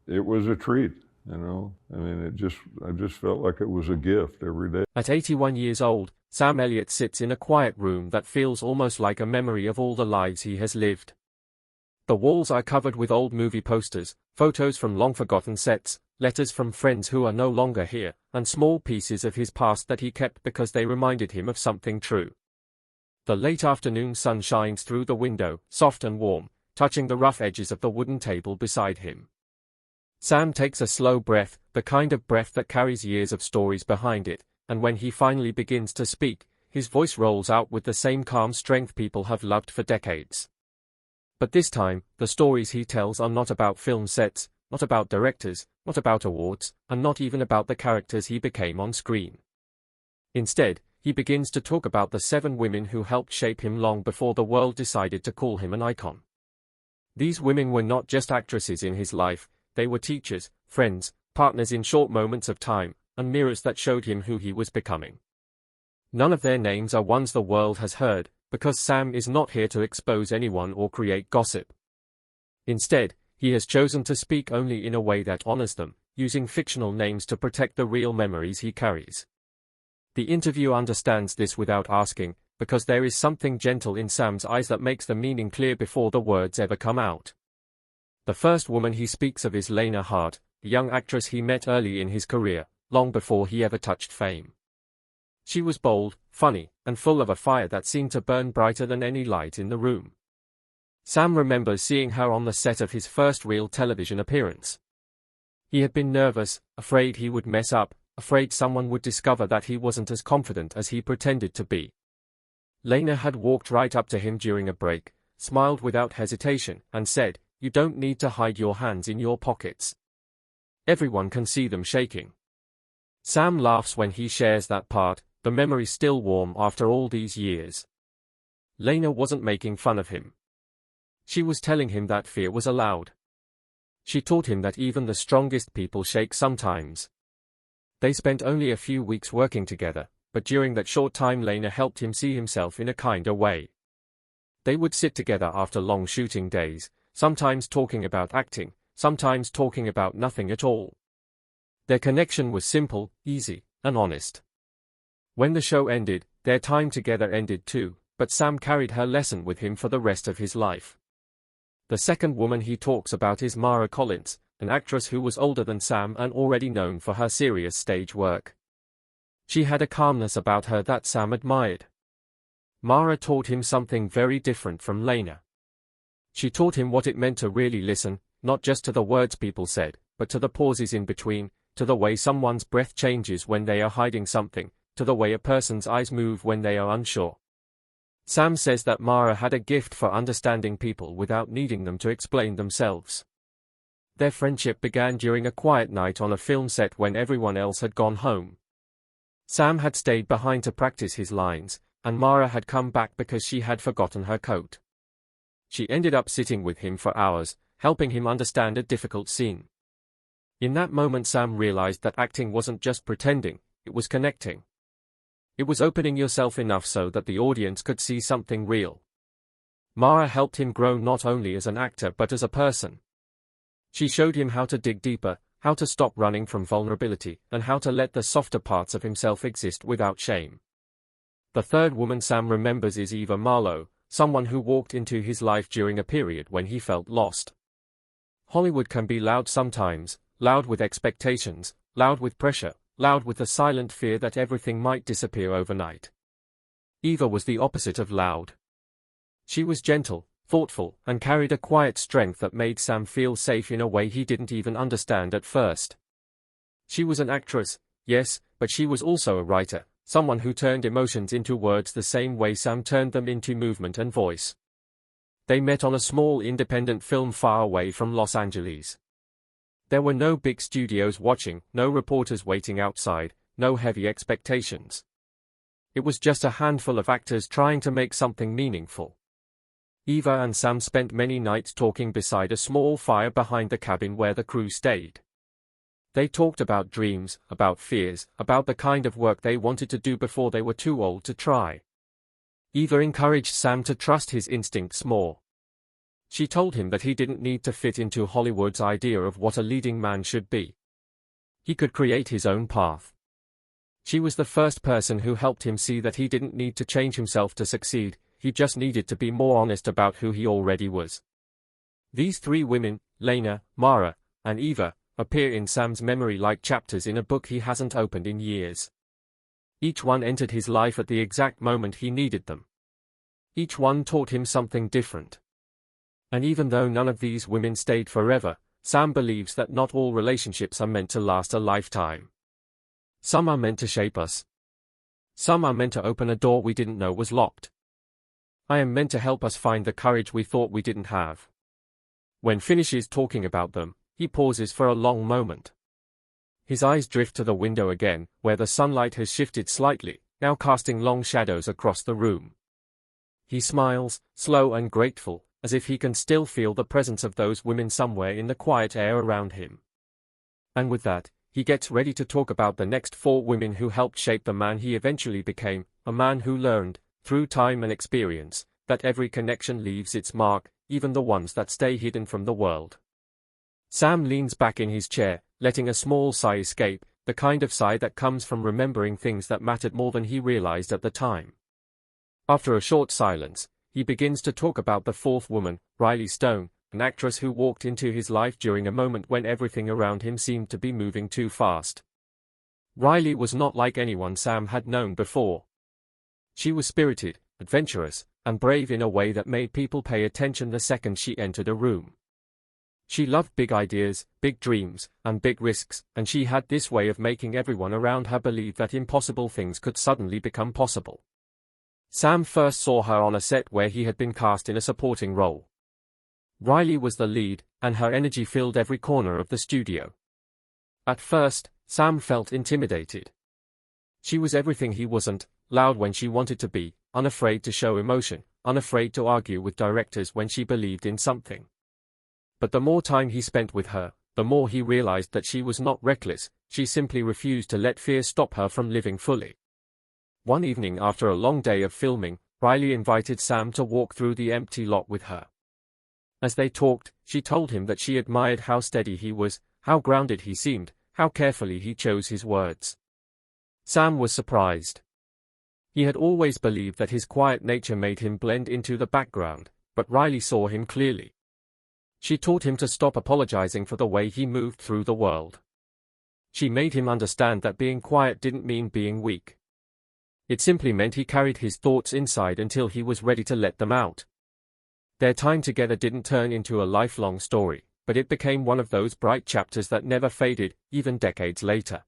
it was a treat, I mean, I just felt like it was a gift every day. At 81 years old, Sam Elliott sits in a quiet room that feels almost like a memory of all the lives he has lived. The walls are covered with old movie posters, photos from long-forgotten sets, letters from friends who are no longer here, and small pieces of his past that he kept because they reminded him of something true. The late afternoon sun shines through the window, soft and warm, touching the rough edges of the wooden table beside him. Sam takes a slow breath, the kind of breath that carries years of stories behind it, and when he finally begins to speak, his voice rolls out with the same calm strength people have loved for decades. But this time, the stories he tells are not about film sets, not about directors, not about awards, and not even about the characters he became on screen. Instead, he begins to talk about the 7 women who helped shape him long before the world decided to call him an icon. These women were not just actresses in his life, they were teachers, friends, partners in short moments of time, and mirrors that showed him who he was becoming. None of their names are ones the world has heard, because Sam is not here to expose anyone or create gossip. Instead, he has chosen to speak only in a way that honors them, using fictional names to protect the real memories he carries. The interview understands this without asking, because there is something gentle in Sam's eyes that makes the meaning clear before the words ever come out. The first woman he speaks of is Lena Hart, the young actress he met early in his career, long before he ever touched fame. She was bold, funny, and full of a fire that seemed to burn brighter than any light in the room. Sam remembers seeing her on the set of his first real television appearance. He had been nervous, afraid he would mess up, afraid someone would discover that he wasn't as confident as he pretended to be. Lena had walked right up to him during a break, smiled without hesitation, and said, "You don't need to hide your hands in your pockets. Everyone can see them shaking." Sam laughs when he shares that part, the memory still warm after all these years. Lena wasn't making fun of him. She was telling him that fear was allowed. She taught him that even the strongest people shake sometimes. They spent only a few weeks working together, but during that short time Lena helped him see himself in a kinder way. They would sit together after long shooting days, sometimes talking about acting, sometimes talking about nothing at all. Their connection was simple, easy, and honest. When the show ended, their time together ended too, but Sam carried her lesson with him for the rest of his life. The second woman he talks about is Mara Collins, an actress who was older than Sam and already known for her serious stage work. She had a calmness about her that Sam admired. Mara taught him something very different from Lena. She taught him what it meant to really listen, not just to the words people said, but to the pauses in between, to the way someone's breath changes when they are hiding something, to the way a person's eyes move when they are unsure. Sam says that Mara had a gift for understanding people without needing them to explain themselves. Their friendship began during a quiet night on a film set when everyone else had gone home. Sam had stayed behind to practice his lines, and Mara had come back because she had forgotten her coat. She ended up sitting with him for hours, helping him understand a difficult scene. In that moment Sam realized that acting wasn't just pretending, it was connecting. It was opening yourself enough so that the audience could see something real. Mara helped him grow not only as an actor but as a person. She showed him how to dig deeper, how to stop running from vulnerability, and how to let the softer parts of himself exist without shame. The third woman Sam remembers is Eva Marlowe, someone who walked into his life during a period when he felt lost. Hollywood can be loud sometimes, loud with expectations, loud with pressure, loud with the silent fear that everything might disappear overnight. Eva was the opposite of loud. She was gentle, thoughtful, and carried a quiet strength that made Sam feel safe in a way he didn't even understand at first. She was an actress, yes, but she was also a writer, someone who turned emotions into words the same way Sam turned them into movement and voice. They met on a small independent film far away from Los Angeles. There were no big studios watching, no reporters waiting outside, no heavy expectations. It was just a handful of actors trying to make something meaningful. Eva and Sam spent many nights talking beside a small fire behind the cabin where the crew stayed. They talked about dreams, about fears, about the kind of work they wanted to do before they were too old to try. Eva encouraged Sam to trust his instincts more. She told him that he didn't need to fit into Hollywood's idea of what a leading man should be. He could create his own path. She was the first person who helped him see that he didn't need to change himself to succeed, he just needed to be more honest about who he already was. These three women, Lena, Mara, and Eva, appear in Sam's memory like chapters in a book he hasn't opened in years. Each one entered his life at the exact moment he needed them. Each one taught him something different. And even though none of these women stayed forever, Sam believes that not all relationships are meant to last a lifetime. Some are meant to shape us. Some are meant to open a door we didn't know was locked. I am meant to help us find the courage we thought we didn't have. When finishes talking about them, he pauses for a long moment. His eyes drift to the window again, where the sunlight has shifted slightly, now casting long shadows across the room. He smiles, slow and grateful, as if he can still feel the presence of those women somewhere in the quiet air around him. And with that, he gets ready to talk about the next four women who helped shape the man he eventually became, a man who learned, through time and experience, that every connection leaves its mark, even the ones that stay hidden from the world. Sam leans back in his chair, letting a small sigh escape, the kind of sigh that comes from remembering things that mattered more than he realized at the time. After a short silence, he begins to talk about the fourth woman, Riley Stone, an actress who walked into his life during a moment when everything around him seemed to be moving too fast. Riley was not like anyone Sam had known before. She was spirited, adventurous, and brave in a way that made people pay attention the second she entered a room. She loved big ideas, big dreams, and big risks, and she had this way of making everyone around her believe that impossible things could suddenly become possible. Sam first saw her on a set where he had been cast in a supporting role. Riley was the lead, and her energy filled every corner of the studio. At first, Sam felt intimidated. She was everything he wasn't, loud when she wanted to be, unafraid to show emotion, unafraid to argue with directors when she believed in something. But the more time he spent with her, the more he realized that she was not reckless, she simply refused to let fear stop her from living fully. One evening after a long day of filming, Riley invited Sam to walk through the empty lot with her. As they talked, she told him that she admired how steady he was, how grounded he seemed, how carefully he chose his words. Sam was surprised. He had always believed that his quiet nature made him blend into the background, but Riley saw him clearly. She taught him to stop apologizing for the way he moved through the world. She made him understand that being quiet didn't mean being weak. It simply meant he carried his thoughts inside until he was ready to let them out. Their time together didn't turn into a lifelong story, but it became one of those bright chapters that never faded, even decades later.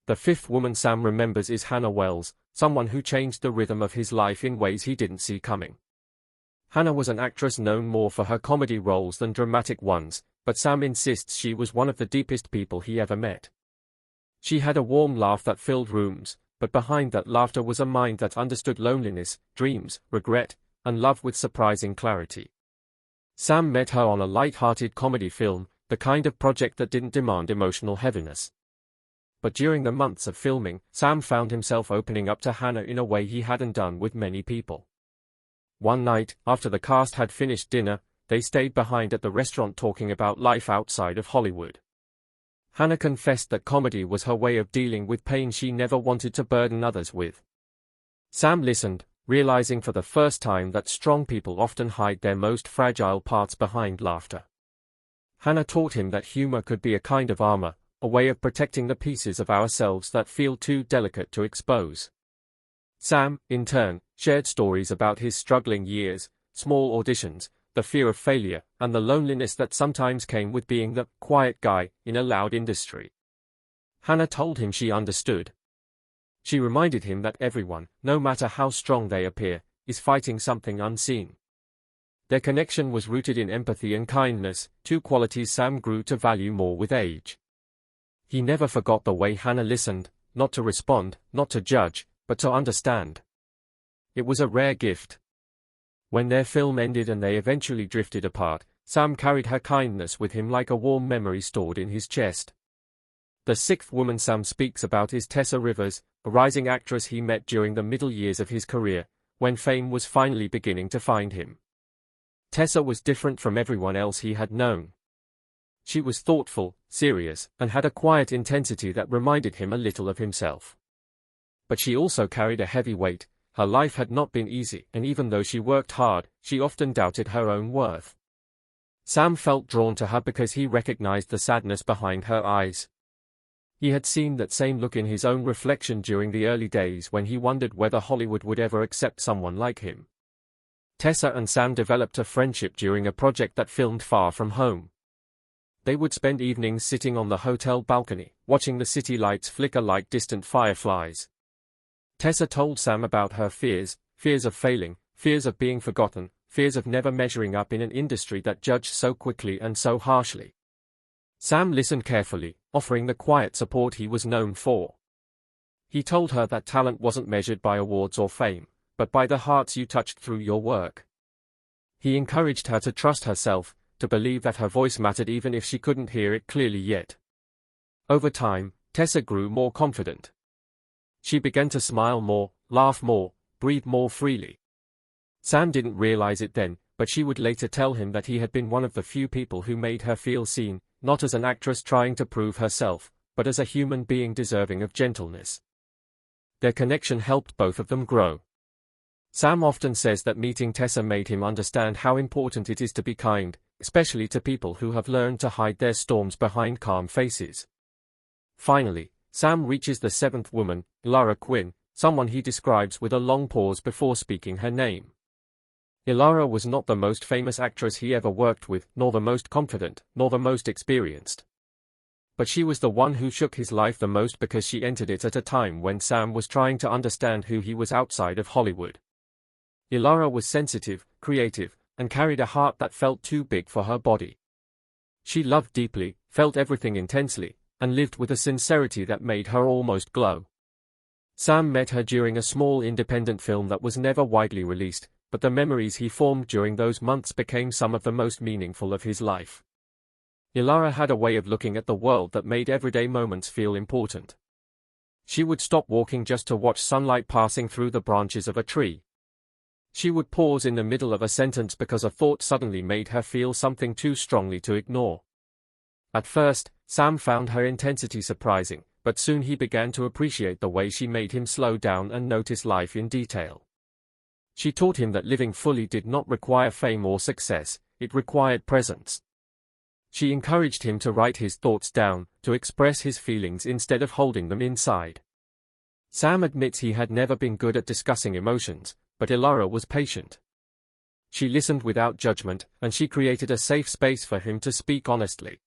The fifth woman Sam remembers is Hannah Wells, someone who changed the rhythm of his life in ways he didn't see coming. Hannah was an actress known more for her comedy roles than dramatic ones, but Sam insists she was one of the deepest people he ever met. She had a warm laugh that filled rooms, but behind that laughter was a mind that understood loneliness, dreams, regret, and love with surprising clarity. Sam met her on a light-hearted comedy film, the kind of project that didn't demand emotional heaviness. But during the months of filming, Sam found himself opening up to Hannah in a way he hadn't done with many people. One night, after the cast had finished dinner, they stayed behind at the restaurant talking about life outside of Hollywood. Hannah confessed that comedy was her way of dealing with pain she never wanted to burden others with. Sam listened, realizing for the first time that strong people often hide their most fragile parts behind laughter. Hannah taught him that humor could be a kind of armor, a way of protecting the pieces of ourselves that feel too delicate to expose. Sam, in turn, shared stories about his struggling years, small auditions, the fear of failure, and the loneliness that sometimes came with being the quiet guy in a loud industry. Hannah told him she understood. She reminded him that everyone, no matter how strong they appear, is fighting something unseen. Their connection was rooted in empathy and kindness, two qualities Sam grew to value more with age. He never forgot the way Hannah listened, not to respond, not to judge, but to understand. It was a rare gift. When their film ended and they eventually drifted apart, Sam carried her kindness with him like a warm memory stored in his chest. The sixth woman Sam speaks about is Tessa Rivers, a rising actress he met during the middle years of his career, when fame was finally beginning to find him. Tessa was different from everyone else he had known. She was thoughtful, serious, and had a quiet intensity that reminded him a little of himself. But she also carried a heavy weight. Her life had not been easy, and even though she worked hard, she often doubted her own worth. Sam felt drawn to her because he recognized the sadness behind her eyes. He had seen that same look in his own reflection during the early days when he wondered whether Hollywood would ever accept someone like him. Tessa and Sam developed a friendship during a project that filmed far from home. They would spend evenings sitting on the hotel balcony, watching the city lights flicker like distant fireflies. Tessa told Sam about her fears of failing, fears of being forgotten, fears of never measuring up in an industry that judged so quickly and so harshly. Sam listened carefully, offering the quiet support he was known for. He told her that talent wasn't measured by awards or fame, but by the hearts you touched through your work. He encouraged her to trust herself, to believe that her voice mattered even if she couldn't hear it clearly yet. Over time, Tessa grew more confident. She began to smile more, laugh more, breathe more freely. Sam didn't realize it then, but she would later tell him that he had been one of the few people who made her feel seen, not as an actress trying to prove herself, but as a human being deserving of gentleness. Their connection helped both of them grow. Sam often says that meeting Tessa made him understand how important it is to be kind, especially to people who have learned to hide their storms behind calm faces. Finally, Sam reaches the seventh woman, Ilara Quinn, someone he describes with a long pause before speaking her name. Ilara was not the most famous actress he ever worked with, nor the most confident, nor the most experienced. But she was the one who shook his life the most because she entered it at a time when Sam was trying to understand who he was outside of Hollywood. Ilara was sensitive, creative, and carried a heart that felt too big for her body. She loved deeply, felt everything intensely, and lived with a sincerity that made her almost glow. Sam met her during a small independent film that was never widely released, but the memories he formed during those months became some of the most meaningful of his life. Ilara had a way of looking at the world that made everyday moments feel important. She would stop walking just to watch sunlight passing through the branches of a tree. She would pause in the middle of a sentence because a thought suddenly made her feel something too strongly to ignore. At first, Sam found her intensity surprising, but soon he began to appreciate the way she made him slow down and notice life in detail. She taught him that living fully did not require fame or success, it required presence. She encouraged him to write his thoughts down, to express his feelings instead of holding them inside. Sam admits he had never been good at discussing emotions, but Ilara was patient. She listened without judgment, and she created a safe space for him to speak honestly.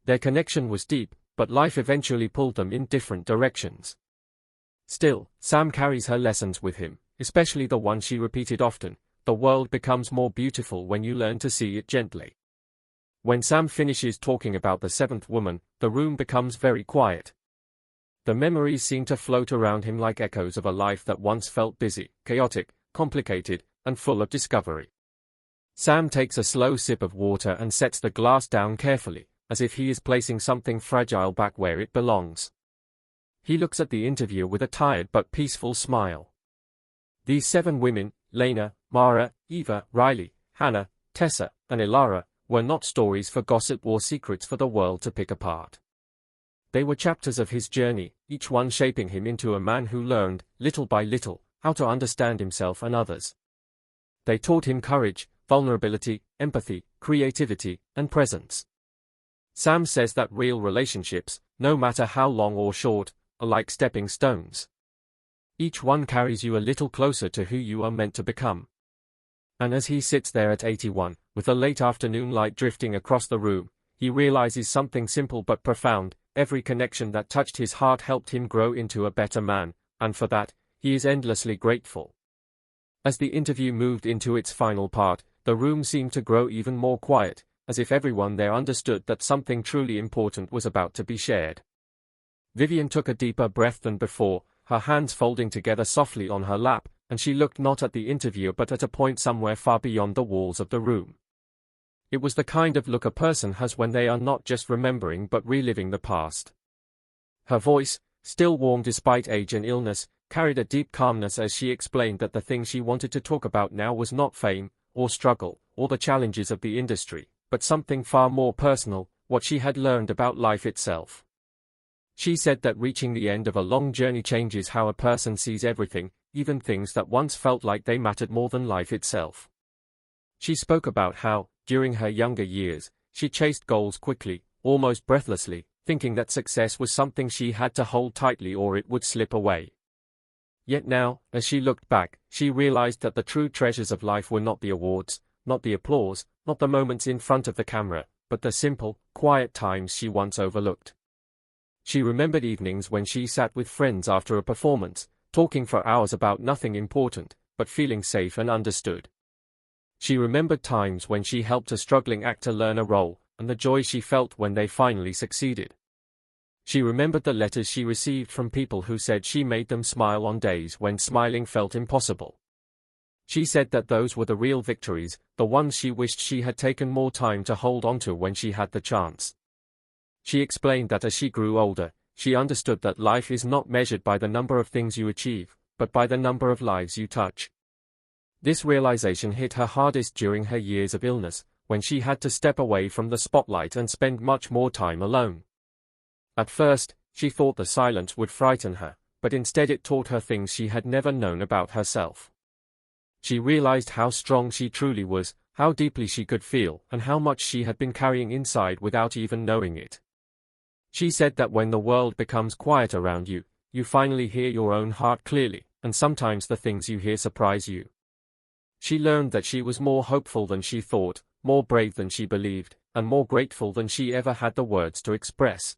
Their connection was deep, but life eventually pulled them in different directions. Still, Sam carries her lessons with him, especially the one she repeated often: the world becomes more beautiful when you learn to see it gently. When Sam finishes talking about the seventh woman, the room becomes very quiet. The memories seem to float around him like echoes of a life that once felt busy, chaotic, complicated, and full of discovery. Sam takes a slow sip of water and sets the glass down carefully, as if he is placing something fragile back where it belongs. He looks at the interviewer with a tired but peaceful smile. These 7 women, Lena, Mara, Eva, Riley, Hannah, Tessa, and Ilara, were not stories for gossip or secrets for the world to pick apart. They were chapters of his journey, each one shaping him into a man who learned, little by little, how to understand himself and others. They taught him courage, vulnerability, empathy, creativity, and presence. Sam says that real relationships, no matter how long or short, are like stepping stones. Each one carries you a little closer to who you are meant to become. And as he sits there at 81, with the late afternoon light drifting across the room, he realizes something simple but profound: every connection that touched his heart helped him grow into a better man, and for that, he is endlessly grateful. As the interview moved into its final part, the room seemed to grow even more quiet, as if everyone there understood that something truly important was about to be shared. Vivian took a deeper breath than before, her hands folding together softly on her lap, and she looked not at the interviewer but at a point somewhere far beyond the walls of the room. It was the kind of look a person has when they are not just remembering but reliving the past. Her voice, still warm despite age and illness, carried a deep calmness as she explained that the thing she wanted to talk about now was not fame, or struggle, or the challenges of the industry, but something far more personal, what she had learned about life itself. She said that reaching the end of a long journey changes how a person sees everything, even things that once felt like they mattered more than life itself. She spoke about how, during her younger years, she chased goals quickly, almost breathlessly, thinking that success was something she had to hold tightly or it would slip away. Yet now, as she looked back, she realized that the true treasures of life were not the awards, not the applause, not the moments in front of the camera, but the simple, quiet times she once overlooked. She remembered evenings when she sat with friends after a performance, talking for hours about nothing important, but feeling safe and understood. She remembered times when she helped a struggling actor learn a role, and the joy she felt when they finally succeeded. She remembered the letters she received from people who said she made them smile on days when smiling felt impossible. She said that those were the real victories, the ones she wished she had taken more time to hold onto when she had the chance. She explained that as she grew older, she understood that life is not measured by the number of things you achieve, but by the number of lives you touch. This realization hit her hardest during her years of illness, when she had to step away from the spotlight and spend much more time alone. At first, she thought the silence would frighten her, but instead it taught her things she had never known about herself. She realized how strong she truly was, how deeply she could feel, and how much she had been carrying inside without even knowing it. She said that when the world becomes quiet around you, you finally hear your own heart clearly, and sometimes the things you hear surprise you. She learned that she was more hopeful than she thought, more brave than she believed, and more grateful than she ever had the words to express.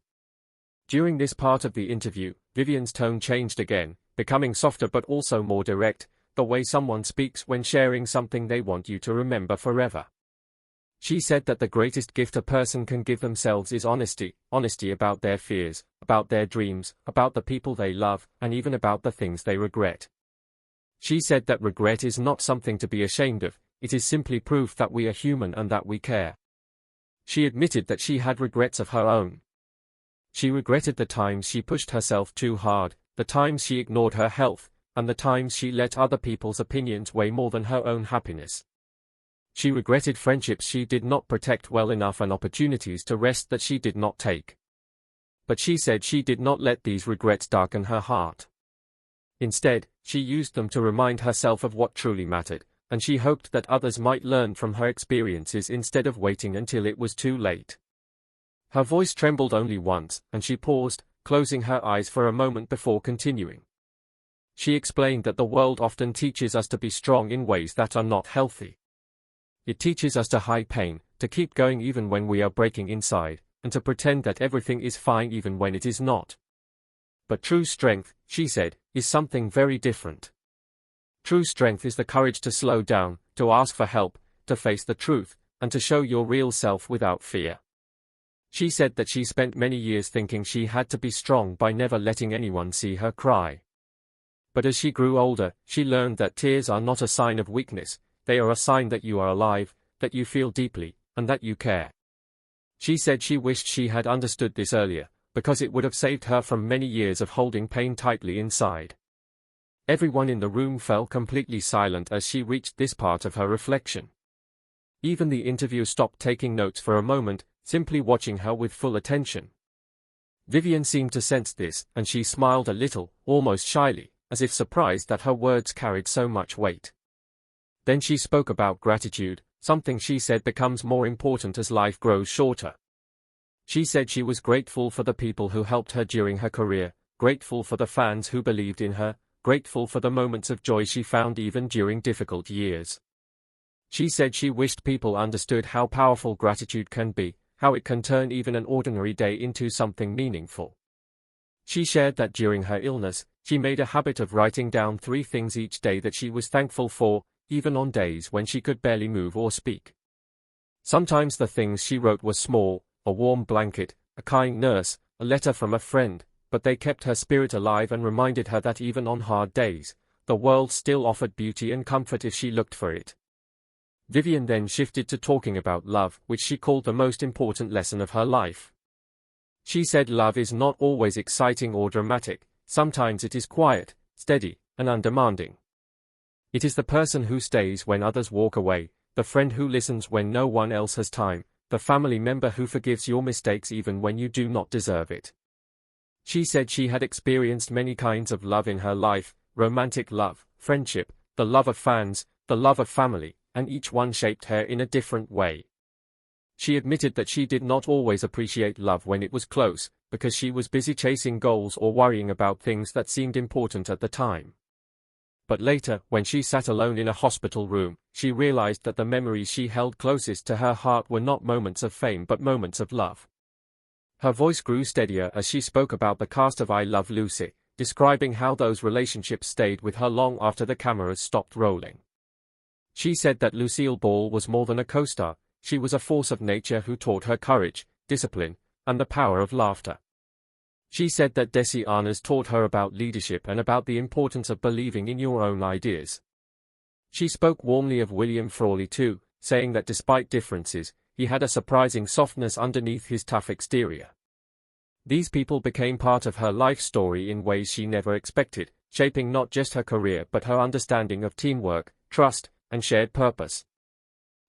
During this part of the interview, Vivian's tone changed again, becoming softer but also more direct, the way someone speaks when sharing something they want you to remember forever. She said that the greatest gift a person can give themselves is honesty, honesty about their fears, about their dreams, about the people they love, and even about the things they regret. She said that regret is not something to be ashamed of, it is simply proof that we are human and that we care. She admitted that she had regrets of her own. She regretted the times she pushed herself too hard, the times she ignored her health, and the times she let other people's opinions weigh more than her own happiness. She regretted friendships she did not protect well enough and opportunities to rest that she did not take. But she said she did not let these regrets darken her heart. Instead, she used them to remind herself of what truly mattered, and she hoped that others might learn from her experiences instead of waiting until it was too late. Her voice trembled only once, and she paused, closing her eyes for a moment before continuing. She explained that the world often teaches us to be strong in ways that are not healthy. It teaches us to hide pain, to keep going even when we are breaking inside, and to pretend that everything is fine even when it is not. But true strength, she said, is something very different. True strength is the courage to slow down, to ask for help, to face the truth, and to show your real self without fear. She said that she spent many years thinking she had to be strong by never letting anyone see her cry. But as she grew older, she learned that tears are not a sign of weakness, they are a sign that you are alive, that you feel deeply, and that you care. She said she wished she had understood this earlier, because it would have saved her from many years of holding pain tightly inside. Everyone in the room fell completely silent as she reached this part of her reflection. Even the interviewer stopped taking notes for a moment, simply watching her with full attention. Vivian seemed to sense this, and she smiled a little, almost shyly, as if surprised that her words carried so much weight. Then she spoke about gratitude, something she said becomes more important as life grows shorter. She said she was grateful for the people who helped her during her career, grateful for the fans who believed in her, grateful for the moments of joy she found even during difficult years. She said she wished people understood how powerful gratitude can be, how it can turn even an ordinary day into something meaningful. She shared that during her illness, she made a habit of writing down 3 things each day that she was thankful for, even on days when she could barely move or speak. Sometimes the things she wrote were small, a warm blanket, a kind nurse, a letter from a friend, but they kept her spirit alive and reminded her that even on hard days, the world still offered beauty and comfort if she looked for it. Vivian then shifted to talking about love, which she called the most important lesson of her life. She said love is not always exciting or dramatic, sometimes it is quiet, steady, and undemanding. It is the person who stays when others walk away, the friend who listens when no one else has time, the family member who forgives your mistakes even when you do not deserve it. She said she had experienced many kinds of love in her life: romantic love, friendship, the love of fans, the love of family, and each one shaped her in a different way. She admitted that she did not always appreciate love when it was close, because she was busy chasing goals or worrying about things that seemed important at the time. But later, when she sat alone in a hospital room, she realized that the memories she held closest to her heart were not moments of fame but moments of love. Her voice grew steadier as she spoke about the cast of I Love Lucy, describing how those relationships stayed with her long after the cameras stopped rolling. She said that Lucille Ball was more than a co-star. She was a force of nature who taught her courage, discipline, and the power of laughter. She said that Desi Arnaz taught her about leadership and about the importance of believing in your own ideas. She spoke warmly of William Frawley too, saying that despite differences, he had a surprising softness underneath his tough exterior. These people became part of her life story in ways she never expected, shaping not just her career but her understanding of teamwork, trust, and shared purpose.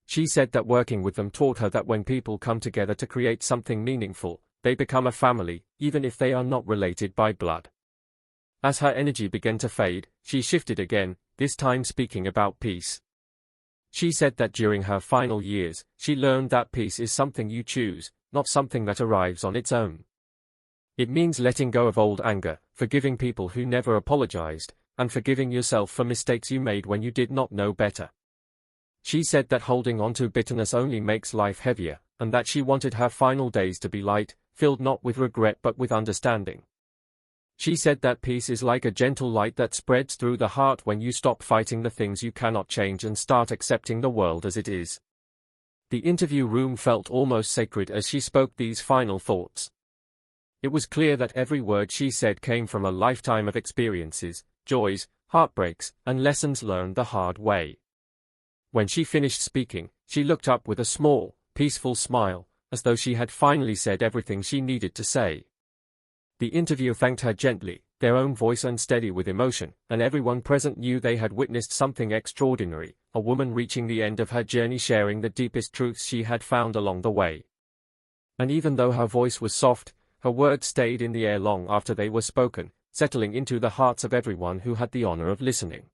She said that working with them taught her that when people come together to create something meaningful, they become a family, even if they are not related by blood. As her energy began to fade, she shifted again, this time speaking about peace. She said that during her final years, she learned that peace is something you choose, not something that arrives on its own. It means letting go of old anger, forgiving people who never apologized, and forgiving yourself for mistakes you made when you did not know better. She said that holding on to bitterness only makes life heavier, and that she wanted her final days to be light, filled not with regret but with understanding. She said that peace is like a gentle light that spreads through the heart when you stop fighting the things you cannot change and start accepting the world as it is. The interview room felt almost sacred as she spoke these final thoughts. It was clear that every word she said came from a lifetime of experiences, joys, heartbreaks, and lessons learned the hard way. When she finished speaking, she looked up with a small, peaceful smile, as though she had finally said everything she needed to say. The interviewer thanked her gently, their own voice unsteady with emotion, and everyone present knew they had witnessed something extraordinary, a woman reaching the end of her journey sharing the deepest truths she had found along the way. And even though her voice was soft, her words stayed in the air long after they were spoken, settling into the hearts of everyone who had the honor of listening.